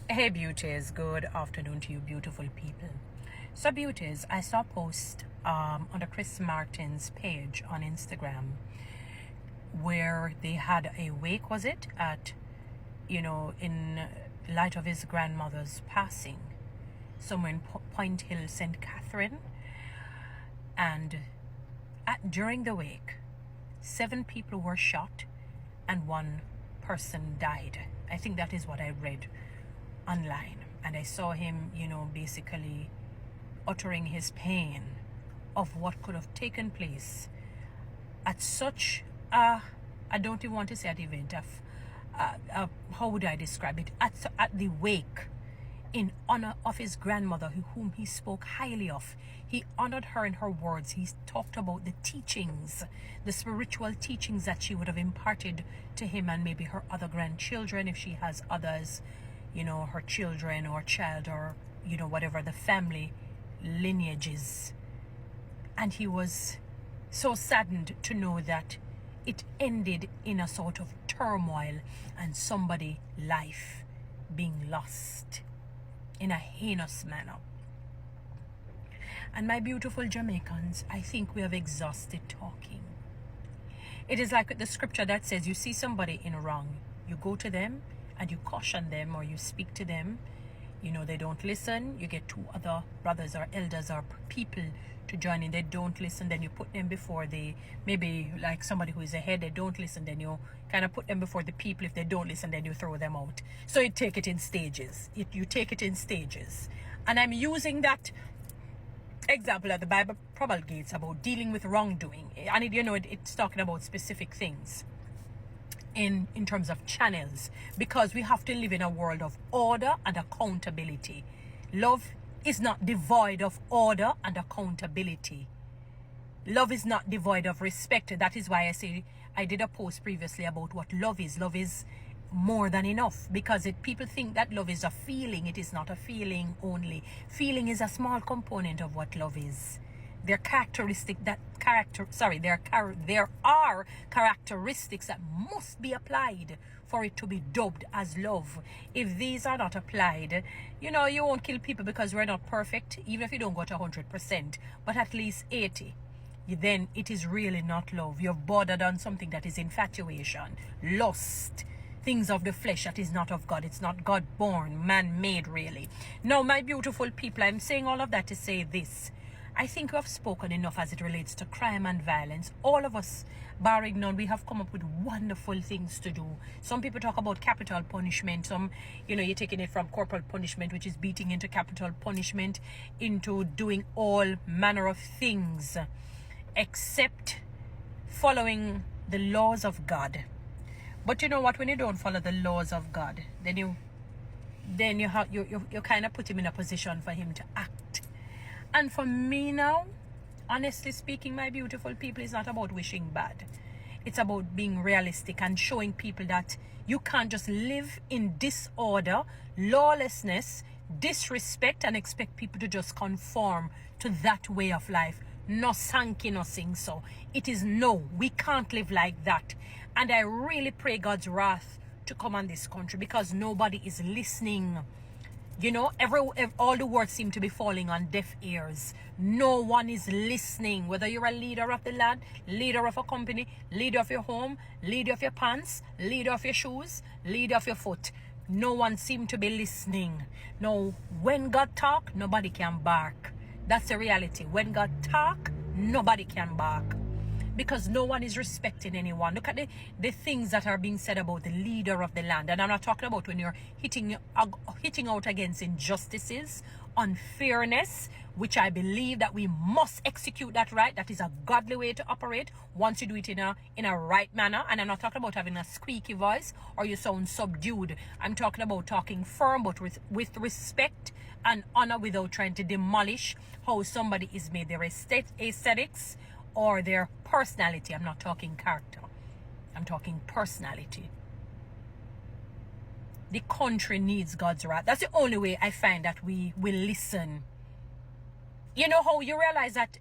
Hey beauties, good afternoon to you beautiful people. So beauties, I saw a post on the Chris Martin's page on Instagram where they had a wake, was it, at, in light of his grandmother's passing, somewhere in Point Hill, St. Catherine. And during the wake, 7 people were shot and 1 person died. I think that is what I read online, and I saw him, basically uttering his pain of what could have taken place at such I don't even want to say at the event of how would I describe it, at the wake, in honor of his grandmother, whom he spoke highly of. He honored her in her words. He talked about the teachings, the spiritual teachings that she would have imparted to him and maybe her other grandchildren, if she has others, her children or child, or whatever the family lineage is. And he was so saddened to know that it ended in a sort of turmoil and somebody life being lost in a heinous manner. And my beautiful Jamaicans, I think we have exhausted talking. It is like the scripture that says, you see somebody in wrong, you go to them and you caution them, or you speak to them. They don't listen. You get 2 other brothers or elders or people to join in. They don't listen. Then you put them before maybe like somebody who is ahead. They don't listen. Then you kind of put them before the people. If they don't listen, then you throw them out. So you take it in stages. You take it in stages. And I'm using that example that the Bible promulgates about dealing with wrongdoing. And it's talking about specific things in terms of channels, because we have to live in a world of order and accountability. Love is not devoid of order and accountability. Love is not devoid of respect. That is why I say I did a post previously about what love is. Love is more than enough, because people think that love is a feeling. It is not a feeling only. Feeling is a small component of what love is. There are characteristics that must be applied for it to be dubbed as love. If these are not applied, you won't kill people, because we're not perfect, even if you don't go to 100%, but at least 80. Then it is really not love. You've bordered on something that is infatuation, lust, things of the flesh that is not of God. It's not God born, man made, really. Now, my beautiful people, I'm saying all of that to say this. I think we have spoken enough as it relates to crime and violence. All of us, barring none, we have come up with wonderful things to do. Some people talk about capital punishment. Some, you're taking it from corporal punishment, which is beating, into capital punishment, into doing all manner of things except following the laws of God. But you know what? When you don't follow the laws of God, then you kind of put him in a position for him to act. And for me now, honestly speaking, my beautiful people, it's not about wishing bad. It's about being realistic and showing people that you can't just live in disorder, lawlessness, disrespect, and expect people to just conform to that way of life. No sanky, no sing so. It is no, we can't live like that. And I really pray God's wrath to come on this country, because nobody is listening. All the words seem to be falling on deaf ears. No one is listening. Whether you're a leader of the land, leader of a company, leader of your home, leader of your pants, leader of your shoes, leader of your foot, no one seems to be listening. Now, when God talk, nobody can bark. That's the reality. When God talk, nobody can bark, because no one is respecting anyone. Look at the things that are being said about the leader of the land. And I'm not talking about when you're hitting out against injustices, unfairness, which I believe that we must execute that right. That is a godly way to operate once you do it in a right manner. And I'm not talking about having a squeaky voice or you sound subdued. I'm talking about talking firm, but with respect and honor, without trying to demolish how somebody is made, their aesthetics or their personality. I'm not talking character. I'm talking personality. The country needs God's wrath. That's the only way I find that we will listen. You know how you realize that,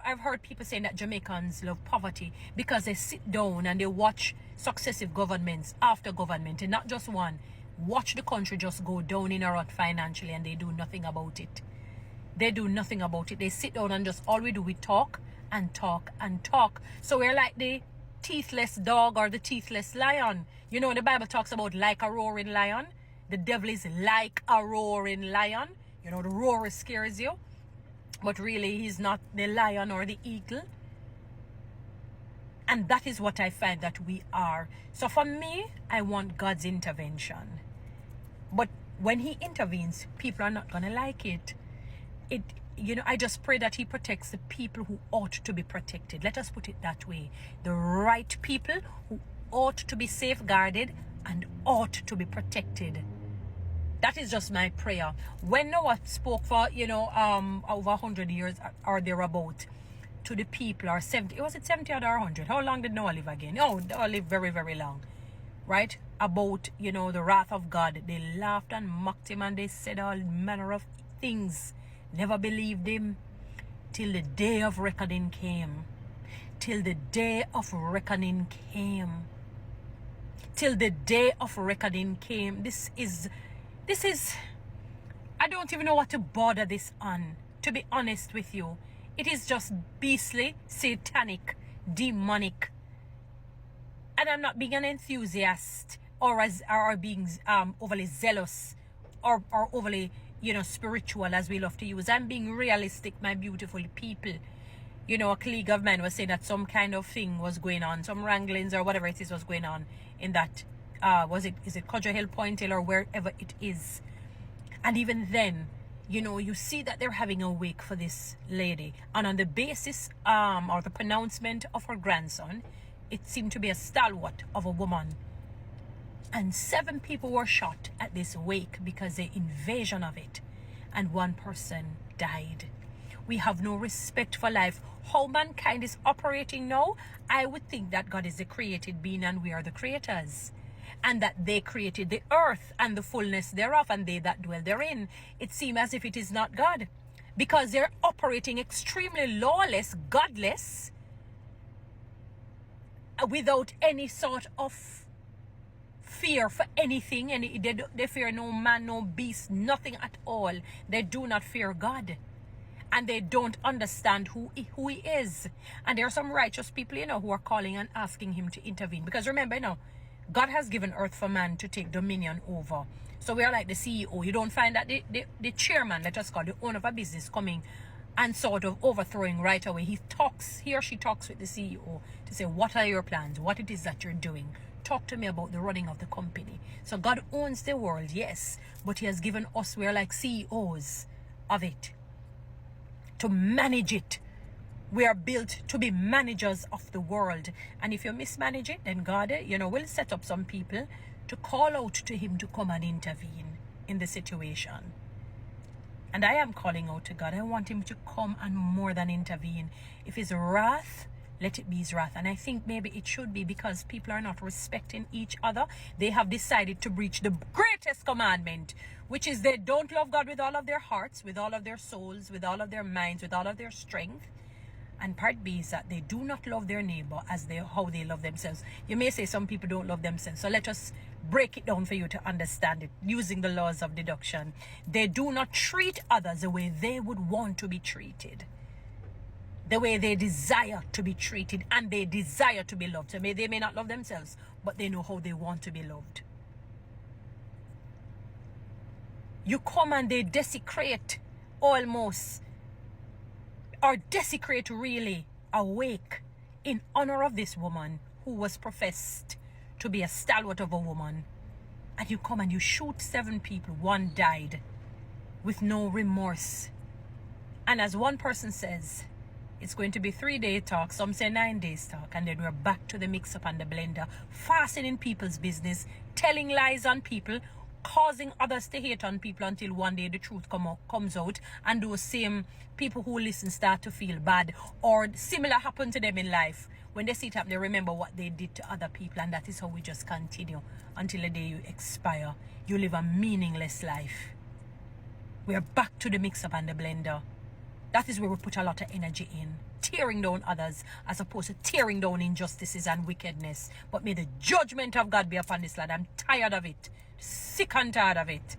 I've heard people saying that Jamaicans love poverty because they sit down and they watch successive governments after government, and not just one, watch the country just go down in a rut financially, and they do nothing about it. They do nothing about it. They sit down and just, all we do, we talk and talk and talk. So we're like the teethless dog or the teethless lion. You know, the Bible talks about like a roaring lion. The devil is like a roaring lion. You know, the roar scares you, but really he's not the lion or the eagle. And that is what I find that we are. So for me, I want God's intervention. But when he intervenes, people are not going to like it. You know, I just pray that he protects the people who ought to be protected. Let us put it that way. The right people who ought to be safeguarded and ought to be protected. That is just my prayer. When Noah spoke for, you know, over 100 years or thereabout to the people, or 70, was it 70 or 100? How long did Noah live again? Oh, Noah lived very, very long. Right? About, you know, the wrath of God. They laughed and mocked him, and they said all manner of things. Never believed him till the day of reckoning came. Till the day of reckoning came. Till the day of reckoning came. This is, I don't even know what to bother this on, to be honest with you. It is just beastly, satanic, demonic. And I'm not being an enthusiast or being overly zealous or overly, you know, spiritual, as we love to use. I'm being realistic, my beautiful people. You know, a colleague of mine was saying that some kind of thing was going on, some wranglings or whatever it is was going on in that, is it Cudger Hill, Point Hill, or wherever it is. And even then, you know, you see that they're having a wake for this lady. And on the basis, or the pronouncement of her grandson, it seemed to be a stalwart of a woman. And 7 people were shot at this wake because the invasion of it. And 1 person died. We have no respect for life. How mankind is operating now, I would think that God is the created being and we are the creators. And that they created the earth and the fullness thereof, and they that dwell therein. It seems as if it is not God. Because they're operating extremely lawless, godless, without any sort of fear for anything. They fear no man, no beast, nothing at all. They do not fear God. And they don't understand who he is. And there are some righteous people, you know, who are calling and asking him to intervene. Because remember, you know, God has given earth for man to take dominion over. So we are like the CEO. You don't find that the chairman, let us call the owner of a business, coming and sort of overthrowing right away. He or she talks with the CEO to say, what are your plans? What it is that you're doing? Talk to me about the running of the company. So God owns the world, yes. But he has given us, we're like CEOs of it, to manage it. We are built to be managers of the world. And if you mismanage it, then God, you know, will set up some people to call out to him to come and intervene in the situation. And I am calling out to God. I want him to come and more than intervene. If his wrath, let it be his wrath. And I think maybe it should be, because people are not respecting each other. They have decided to breach the greatest commandment, which is they don't love God with all of their hearts, with all of their souls, with all of their minds, with all of their strength. And part B is that they do not love their neighbor as how they love themselves. You may say some people don't love themselves. So let us break it down for you to understand it using the laws of deduction. They do not treat others the way they would want to be treated, the way they desire to be treated, and they desire to be loved. So they may not love themselves, but they know how they want to be loved. You come and they desecrate almost, or desecrate really, a wake in honor of this woman who was professed to be a stalwart of a woman. And you come and you shoot 7 people. 1 died with no remorse. And as one person says, it's going to be 3-day talk. Some say 9 days talk. And then we're back to the mix-up and the blender. Fastening people's business. Telling lies on people. Causing others to hate on people until one day the truth comes out, and those same people who listen start to feel bad, or similar happen to them in life. When they see it happen, they remember what they did to other people, and that is how we just continue until the day you expire. You live a meaningless life. We're back to the mix-up and the blender. That is where we put a lot of energy in. Tearing down others as opposed to tearing down injustices and wickedness. But may the judgment of God be upon this land. I'm tired of it. Sick and tired of it.